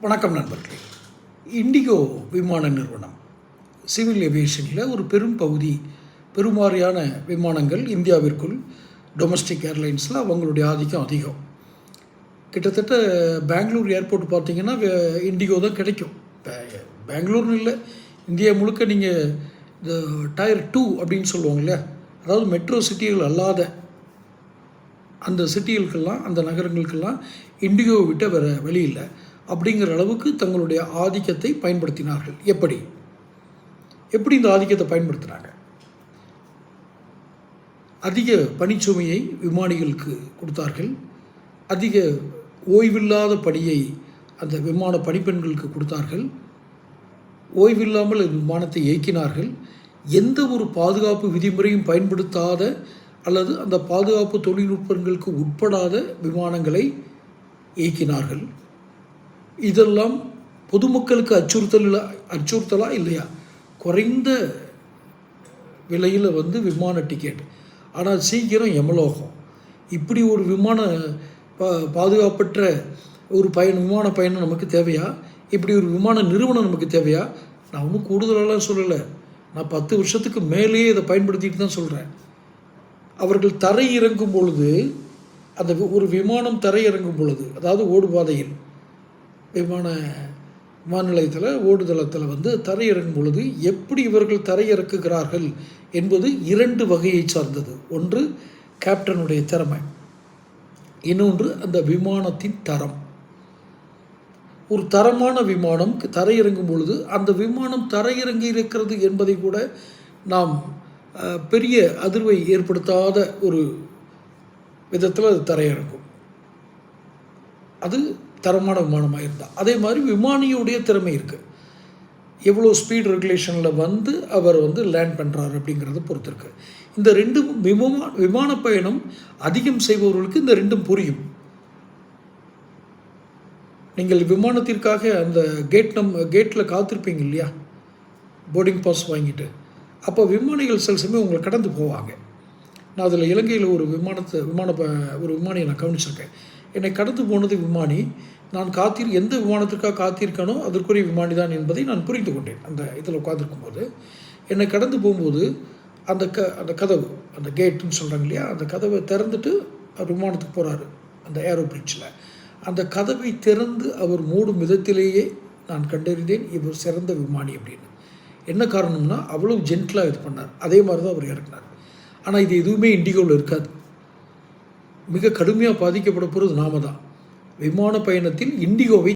வணக்கம் நண்பர்களே. இண்டிகோ விமான நிறுவனம் சிவில் ஏவியேஷனில் ஒரு பெரும் பகுதி, பெருமாறியான விமானங்கள் இந்தியாவிற்குள் டொமஸ்டிக் ஏர்லைன்ஸில் அவங்களுடைய ஆதிக்கம் அதிகம். கிட்டத்தட்ட பெங்களூர் ஏர்போர்ட் பார்த்திங்கன்னா இண்டிகோ தான் கிடைக்கும். பெங்களூர்னு இல்லை, இந்தியா முழுக்க நீங்கள் இந்த டயர் 2 அப்படின்னு சொல்லுவாங்க இல்லையா, அதாவது மெட்ரோ சிட்டிகள் அல்லாத அந்த சிட்டிகளுக்கெல்லாம், அந்த நகரங்களுக்கெல்லாம் இண்டிகோவை விட்ட வேறு வழி இல்லை. அப்படிங்கிற அளவுக்கு தங்களுடைய ஆதிக்கத்தை பயன்படுத்தினார்கள். எப்படி இந்த ஆதிக்கத்தை பயன்படுத்தினாங்க? அதிக பணிச்சுமையை விமானிகளுக்கு கொடுத்தார்கள். அதிக ஓய்வில்லாத பணியை அந்த விமான பணிப்பெண்களுக்கு கொடுத்தார்கள். ஓய்வில்லாமல் விமானத்தை இயக்கினார்கள். எந்த ஒரு பாதுகாப்பு விதிமுறையும் பயன்படுத்தாத அல்லது அந்த பாதுகாப்பு தொழில்நுட்பங்களுக்கு உட்படாத விமானங்களை இயக்கினார்கள். இதெல்லாம் பொதுமக்களுக்கு அச்சுறுத்தலா இல்லையா? குறைந்த விலையில் விமான டிக்கெட், ஆனால் சீக்கிரம் எமலோகம். இப்படி ஒரு பாதுகாப்பற்ற ஒரு விமான பயணம் நமக்கு தேவையா? இப்படி ஒரு விமான நிறுவனம் நமக்கு தேவையா? நான் ஒன்றும் கூடுதலாலாம் சொல்லலை. நான் 10 வருஷத்துக்கு மேலேயே இதை பயன்படுத்திட்டு தான் சொல்கிறேன். அவர்கள் தரை இறங்கும் பொழுது, அந்த ஒரு விமானம் தரை இறங்கும் பொழுது, அதாவது ஓடுபாதையில் விமான நிலையத்தில் ஓடுதளத்தில் தரையிறங்கும் பொழுது எப்படி இவர்கள் தரையிறக்குகிறார்கள் என்பது 2 வகையை சார்ந்தது. ஒன்று கேப்டனுடைய திறமை, இன்னொன்று அந்த விமானத்தின் தரம். ஒரு தரமான விமானம் தரையிறங்கும் பொழுது அந்த விமானம் தரையிறங்கி இருக்கிறது என்பதை கூட நாம் பெரிய அதிர்வை ஏற்படுத்தாத ஒரு விதத்தில் அது தரையிறங்கும். அது தரமான விமானமாக இருந்தால். அதே மாதிரி விமானியுடைய திறமை இருக்குது. எவ்வளோ ஸ்பீட் ரெகுலேஷனில் அவர் லேண்ட் பண்ணுறாரு அப்படிங்கிறத பொறுத்து இருக்குது. இந்த 2 விமான பயணம் அதிகம் செய்பவர்களுக்கு இந்த 2 புரியும். நீங்கள் விமானத்திற்காக அந்த கேட்டில் காத்திருப்பீங்க இல்லையா, போர்டிங் பாஸ் வாங்கிட்டு. அப்போ விமானிகள் சில சமயம் உங்களை கடந்து போவாங்க. நான் அதில் இலங்கையில் ஒரு விமானியை நான் கவனிச்சிருக்கேன். என்னை கடந்து போனது விமானி. நான் எந்த விமானத்திற்காக காத்திருக்கானோ அதற்குரிய விமானி தான் என்பதை நான் புரிந்து கொண்டேன். அந்த இதில் உட்காந்துருக்கும் போது என்னை கடந்து போகும்போது அந்த கதவு, அந்த கேட்டுன்னு சொல்கிறாங்க இல்லையா, அந்த கதவை திறந்துட்டு அவர் விமானத்துக்கு போகிறாரு. அந்த ஏரோ பிரிட்ஜில் அந்த கதவை திறந்து அவர் மூடும் விதத்திலேயே நான் கண்டறிந்தேன் இவர் சிறந்த விமானி அப்படின்னு. என்ன காரணம்னா அவ்வளோ ஜென்டிலாக இது பண்ணார். அதே மாதிரி தான் அவர் இறக்குனார். ஆனால் இது எதுவுமே இண்டிகோவில் இருக்காது. மிக கடுமையாக பாதிக்கப்பட போகிறது நாம தான். விமான பயணத்தில் இண்டிகோவை